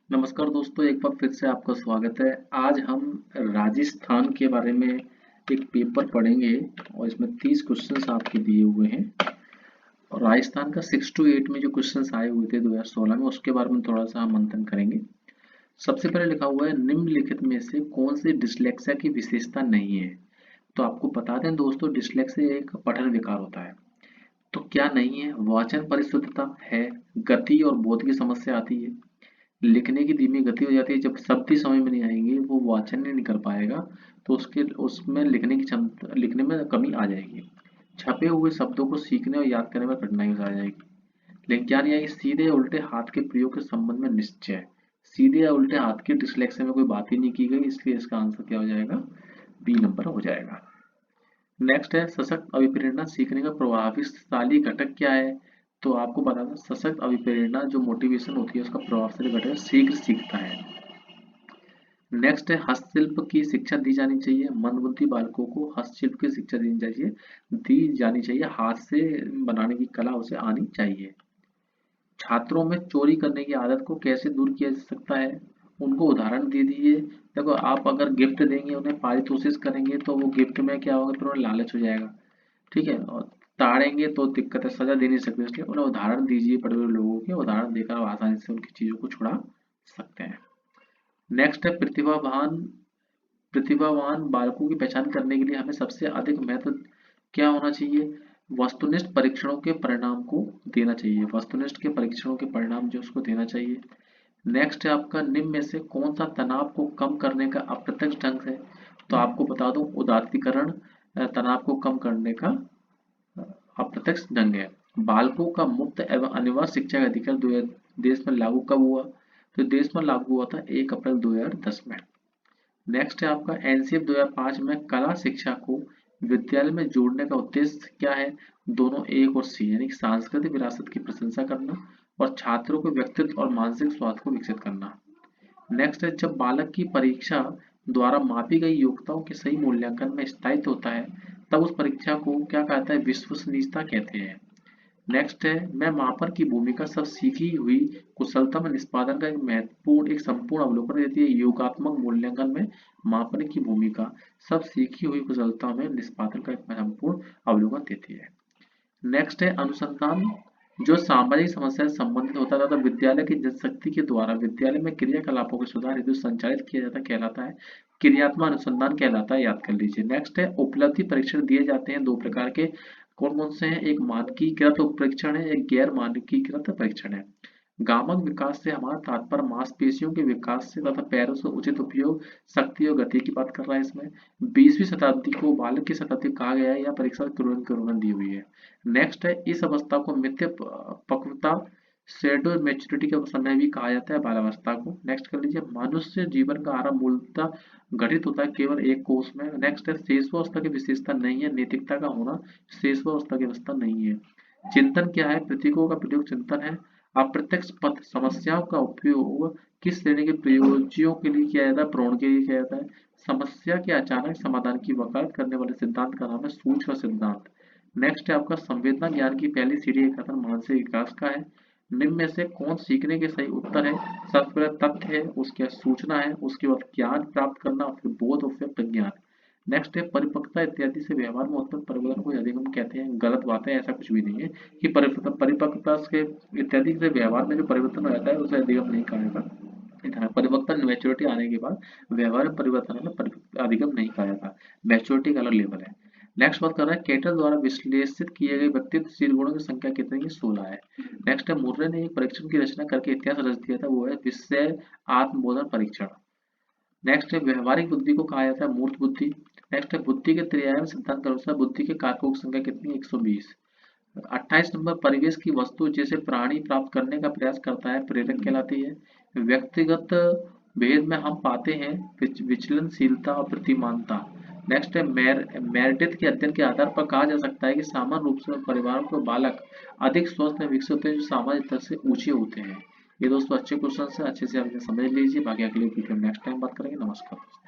नमस्कार दोस्तों, एक बार फिर से आपका स्वागत है। आज हम राजस्थान के बारे में एक पेपर पढ़ेंगे और इसमें 30 क्वेश्चंस आपके दिए हुए हैं। और राजस्थान का 6 to 8 में जो क्वेश्चंस आए हुए थे 2016 में, उसके बारे में थोड़ा सा हम मंथन करेंगे। सबसे पहले लिखा हुआ है, निम्नलिखित में से कौन सी डिसलेक्सिया की विशेषता नहीं है। तो आपको बता दें दोस्तों, डिसलेक्सिया एक पठन विकार होता है। तो क्या नहीं है? वाचन परिशुद्धता है, गति और बोध की समस्या आती है, लिखने की धीमी गति हो जाती है, जब शब्द ही समझ में नहीं आएंगे, वो वाचन नहीं कर पाएगा, तो उसके उसमें लिखने की क्षमता, लिखने में कमी आ जाएगी। छपे हुए शब्दों को सीखने और याद करने में कठिनाई आ जाएगी। लेकिन क्या नहीं आएगी? सीधे या उल्टे हाथ के प्रयोग के संबंध में निश्चय। सीधे या उल्टे हाथ की डिसलेक्सिया में कोई बात ही नहीं की गई, इसलिए इसका आंसर क्या हो जाएगा? बी नंबर हो जाएगा। नेक्स्ट है, सशक्त अभिप्रेरणा सीखने का प्रभावशाली घटक क्या है? तो आपको बता दें, सशक्त अभिप्रेरणा जो मोटिवेशन होती है, उसका प्रभावशाली घटक है शीघ्र सीखता है। नेक्स्ट है, हस्तशिल्प की शिक्षा दी जानी चाहिए। मंदबुद्धि बालकों को हस्तशिल्प की शिक्षा दी जानी चाहिए। हाथ से बनाने की कला उसे आनी चाहिए। छात्रों में चोरी करने की आदत को कैसे दूर किया जा सकता है? उनको उदाहरण दे दीजिए। देखो, आप अगर गिफ्ट देंगे, उन्हें पारितोषिक करेंगे, तो वो गिफ्ट में क्या होगा, फिर उन्हें लालच हो जाएगा। ठीक है, और ताड़ेंगे तो दिक्कत है, सजा दे नहीं सकते, इसलिए उन्हें उदाहरण दीजिए। बड़े बड़े लोगों के उदाहरण देकर आप आसानी से उनकी चीजों को छुड़ा सकते हैं। नेक्स्ट है, प्रतिभावान बालकों की पहचान करने के लिए हमें सबसे अधिक महत्व क्या होना चाहिए? वस्तुनिष्ठ परीक्षणों के परिणाम को देना चाहिए। वस्तुनिष्ठ के परीक्षणों के परिणाम जो उसको देना चाहिए। नेक्स्ट है आपका, निम्न में से कौन सा तनाव को कम करने का अप्रत्यक्ष ढंग है? तो आपको बता दूं, उदात्तीकरण तनाव को कम करने का अप्रत्यक्ष ढंग है। बालकों का मुक्त एवं अनिवार्य शिक्षा का अधिकार देश में लागू कब हुआ? तो देश में लागू हुआ था 1 अप्रैल 2010 में। नेक्स्ट है आपका, एनसीएफ 2005 में कला शिक्षा को विद्यालय में जोड़ने का उद्देश्य क्या है? दोनों एक और सी, यानी कि सांस्कृतिक विरासत की प्रशंसा करना और छात्रों के व्यक्तित्व और मानसिक स्वास्थ्य को विकसित करना। नेक्स्ट है, जब बालक की परीक्षा द्वारा मापी गई योग्यताओं के सही मूल्यांकन में स्थायित्व होता है, तब उस परीक्षा को क्या कहता है? विश्वसनीयता कहते हैं। नेक्स्ट है, मैं मापन की भूमिका सब सीखी हुई कुशलता में निष्पादन का एक संपूर्ण अवलोकन देती है। योगात्मक मूल्यांकन में मापन की भूमिका सब सीखी हुई कुशलता में निष्पादन का एक संपूर्ण अवलोकन देती है। नेक्स्ट है, अनुसंधान जो सामाजिक समस्या से संबंधित होता है तथा विद्यालय की जनशक्ति के द्वारा विद्यालय में क्रियाकलापों के सुधार हेतु संचालित किया जाता कहलाता है क्रियात्मक अनुसंधान कहलाता है, याद कर लीजिए। नेक्स्ट है, उपलब्धि परीक्षण दिए जाते हैं दो प्रकार के। कौन कौन से हैं? एक मानकीकृत परीक्षण है, एक गैर मानकीकृत परीक्षण है। गामक विकास से हमारा तात्पर्य मांसपेशियों के विकास से तथा पैरों से उचित उपयोग, शक्ति और गति की बात कर रहा है इसमें। 20वीं शताब्दी को बालक की शताब्दी कहा गया है, या परीक्षा की उन्होंने दी हुई है। नेक्स्ट है, इस अवस्था को मिथ्या पक्वता शेडो मैच्योरिटी का समय भी कहा जाता है, बालावस्था को। नेक्स्ट कर लीजिए, मनुष्य जीवन का आरंभ मूलतः घटित होता है केवल एक कोष में। नेक्स्ट है, शेषवावस्था की विशेषता नहीं है नैतिकता का होना, शेषवावस्था की अवस्था नहीं है। चिंतन क्या है? प्रतीकों का प्रयोग चिंतन है। अप्रत्यक्ष पथ समस्याओं का उपयोग किस श्रेणी के प्रयोज्यों के लिए किया जाता है? प्रवण के लिए किया जाता है। समस्या के अचानक समाधान की वकालत करने वाले सिद्धांत का नाम है सूक्ष्म सिद्धांत। नेक्स्ट है आपका, संवेदना ज्ञान की पहली सीढ़ी एक कथन मानसिक विकास का है। निम्न में से कौन सीखने के सही उत्तर है? सबसे पहले तथ्य है, उसके बाद सूचना है, उसके बाद ज्ञान प्राप्त करना, और फिर बोध और फिर प्रज्ञान। नेक्स्ट है, परिपक्वता इत्यादि से व्यवहार में उत्पन्न परिवर्तन को अधिगम कहते हैं। गलत बात है, ऐसा कुछ भी नहीं है कि परिपक्वता से इत्यादि से व्यवहार में जो परिवर्तन हो जाता है उसे अधिगम नहीं कहा जाता। परिवर्तन मैच्योरिटी आने के बाद व्यवहार में परिवर्तन में अधिगम नहीं कहा जाता। मैच्योरिटी का अलग लेवल है। नेक्स्ट बात कर रहा है, केटल द्वारा विश्लेषित किए गए व्यक्तित्वशील गुणों की संख्या कितनी है? 16 है। नेक्स्ट है, मुर्रे ने एक परीक्षण की रचना करके इतिहास रच दिया था, वो है विषय आत्मबोधन परीक्षण। नेक्स्ट है, व्यवहारिक बुद्धि को कहा जाता है मूर्त बुद्धि। नेक्स्ट है, बुद्धि के त्रिआयाम सिद्धांत के अनुसार बुद्धि के कारकों की संख्या कितनी है? 120। 28 नंबर, परिवेश की वस्तु जिसे प्राणी प्राप्त करने का प्रयास करता है प्रेरक कहलाती है। व्यक्तिगत भेद में हम पाते हैं विचलनशीलता और प्रतिमानता। नेक्स्ट है, मेरिडिथ के अध्ययन के आधार पर कहा जा सकता है कि सामान्य रूप से परिवारों के बालक अधिक स्वस्थ में विकसित होते हैं जो सामाजिक स्तर से ऊंचे होते हैं। ये दोस्तों अच्छे क्वेश्चन है, अच्छे से आप इन्हें समझ लीजिए। बाकी अगले वीडियो में नेक्स्ट टाइम बात करेंगे। नमस्कार।